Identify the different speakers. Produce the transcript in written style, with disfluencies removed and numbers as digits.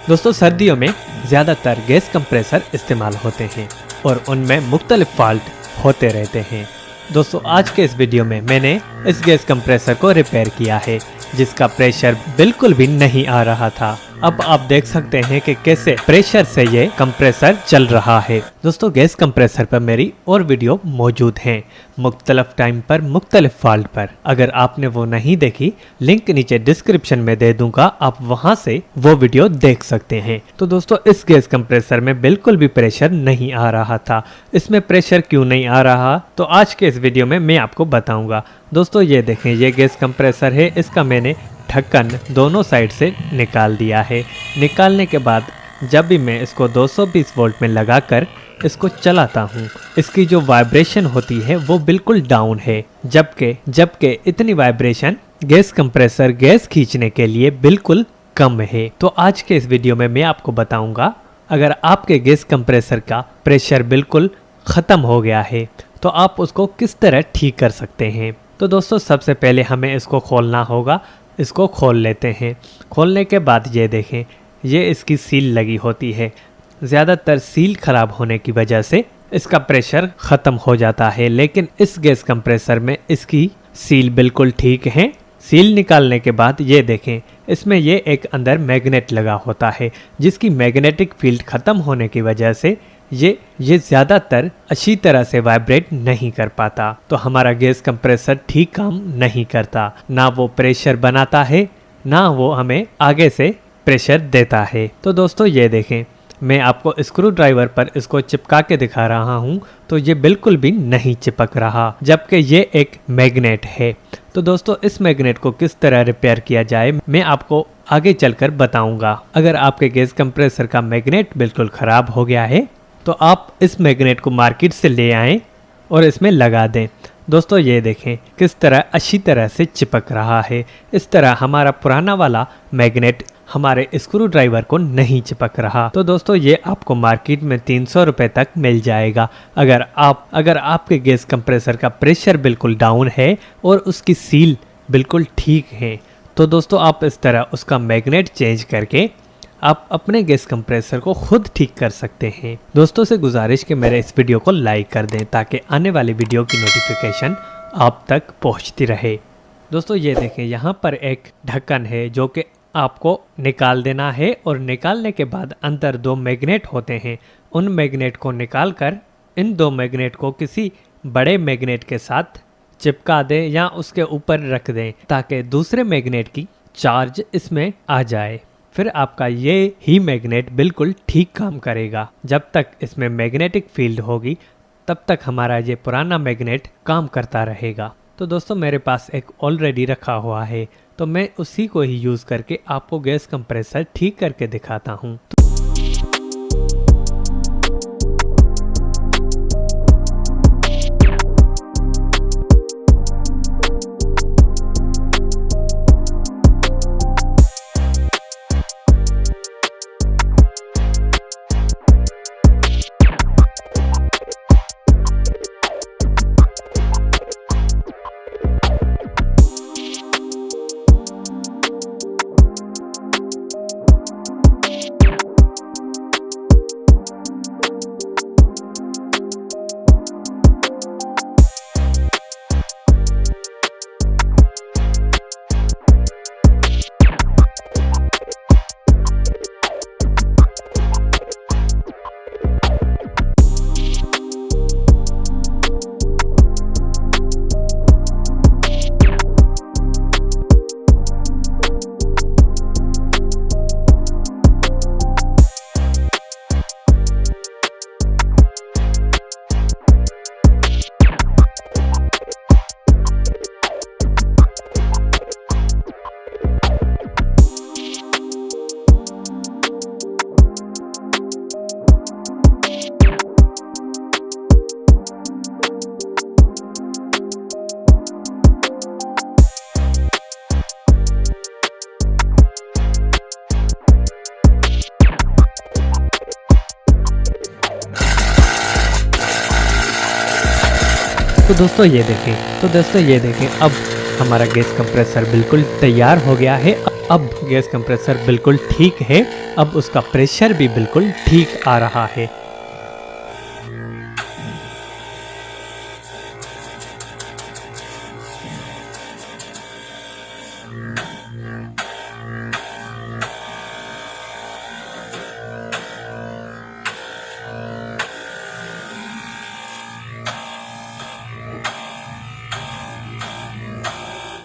Speaker 1: दोस्तों सर्दियों में ज़्यादातर गैस कंप्रेसर इस्तेमाल होते हैं और उनमें मुख्तलिफ फॉल्ट होते रहते हैं। दोस्तों आज के इस वीडियो में मैंने इस गैस कंप्रेसर को रिपेयर किया है जिसका प्रेशर बिल्कुल भी नहीं आ रहा था। अब आप देख सकते हैं कि कैसे प्रेशर से ये कंप्रेसर चल रहा है। दोस्तों गैस कंप्रेसर पर मेरी और वीडियो मौजूद हैं मुख्तलिफ टाइम पर मुख्तलिफ फॉल्ट पर। अगर आपने वो नहीं देखी लिंक नीचे डिस्क्रिप्शन में दे दूंगा, आप वहां से वो वीडियो देख सकते हैं। तो दोस्तों इस गैस कंप्रेसर में बिल्कुल भी प्रेशर नहीं आ रहा था। इसमें प्रेशर क्यों नहीं आ रहा तो आज के इस वीडियो में मैं आपको बताऊंगा। दोस्तों ये देखें, ये गैस कंप्रेसर है, इसका मैंने ढक्कन दोनों साइड से निकाल दिया है। निकालने के बाद जब भी मैं इसको 220 वोल्ट में लगाकर इसको चलाता हूँ, इसकी जो वाइब्रेशन होती है वो बिल्कुल डाउन है, जबकि इतनी वाइब्रेशन गैस कंप्रेसर गैस खींचने के लिए बिल्कुल कम है। तो आज के इस वीडियो में मैं आपको बताऊंगा अगर आपके गैस कंप्रेसर का प्रेशर बिल्कुल ख़त्म हो गया है तो आप उसको किस तरह ठीक कर सकते हैं। तो दोस्तों सबसे पहले हमें इसको खोलना होगा। इसको खोल लेते हैं। खोलने के बाद ये देखें, ये इसकी सील लगी होती है। ज़्यादातर सील ख़राब होने की वजह से इसका प्रेशर ख़त्म हो जाता है, लेकिन इस गैस कंप्रेसर में इसकी सील बिल्कुल ठीक है। सील निकालने के बाद ये देखें, इसमें ये एक अंदर मैग्नेट लगा होता है जिसकी मैग्नेटिक फील्ड ख़त्म होने की वजह से ये ज़्यादातर अच्छी तरह से वाइब्रेट नहीं कर पाता। तो हमारा गैस कंप्रेसर ठीक काम नहीं करता, ना वो प्रेशर बनाता है ना वो हमें आगे से प्रेशर देता है। तो दोस्तों ये देखें, मैं आपको स्क्रू ड्राइवर पर इसको चिपका के दिखा रहा हूँ तो ये बिल्कुल भी नहीं चिपक रहा, जबकि ये एक मैग्नेट है। तो दोस्तों इस मैग्नेट को किस तरह रिपेयर किया जाए मैं आपको आगे चलकर बताऊंगा। अगर आपके गैस कंप्रेसर का मैग्नेट बिल्कुल ख़राब हो गया है तो आप इस मैग्नेट को मार्केट से ले आएं और इसमें लगा दें। दोस्तों ये देखें किस तरह अच्छी तरह से चिपक रहा है। इस तरह हमारा पुराना वाला मैग्नेट हमारे स्क्रू ड्राइवर को नहीं चिपक रहा। तो दोस्तों ये आपको मार्केट में 300 रुपये तक मिल जाएगा। अगर आपके गैस कंप्रेसर का प्रेशर बिल्कुल डाउन है और उसकी सील बिल्कुल ठीक है तो दोस्तों आप इस तरह उसका मैग्नेट चेंज करके आप अपने गैस कंप्रेसर को खुद ठीक कर सकते हैं। दोस्तों से गुजारिश कि मेरे इस वीडियो को लाइक कर दें ताकि आने वाली वीडियो की नोटिफिकेशन आप तक पहुंचती रहे। दोस्तों ये देखें, यहाँ पर एक ढक्कन है जो कि आपको निकाल देना है और निकालने के बाद अंदर 2 मैग्नेट होते हैं। उन मैग्नेट को निकाल कर इन 2 मैग्नेट को किसी बड़े मैग्नेट के साथ चिपका दें या उसके ऊपर रख दें ताकि दूसरे मैग्नेट की चार्ज इसमें आ जाए। फिर आपका ये ही मैग्नेट बिल्कुल ठीक काम करेगा। जब तक इसमें मैग्नेटिक फील्ड होगी तब तक हमारा ये पुराना मैग्नेट काम करता रहेगा। तो दोस्तों मेरे पास एक ऑलरेडी रखा हुआ है तो मैं उसी को ही यूज़ करके आपको गैस कंप्रेसर ठीक करके दिखाता हूँ। तो दोस्तों ये देखें अब हमारा गैस कंप्रेसर बिल्कुल तैयार हो गया है। अब गैस कंप्रेसर बिल्कुल ठीक है, अब उसका प्रेशर भी बिल्कुल ठीक आ रहा है।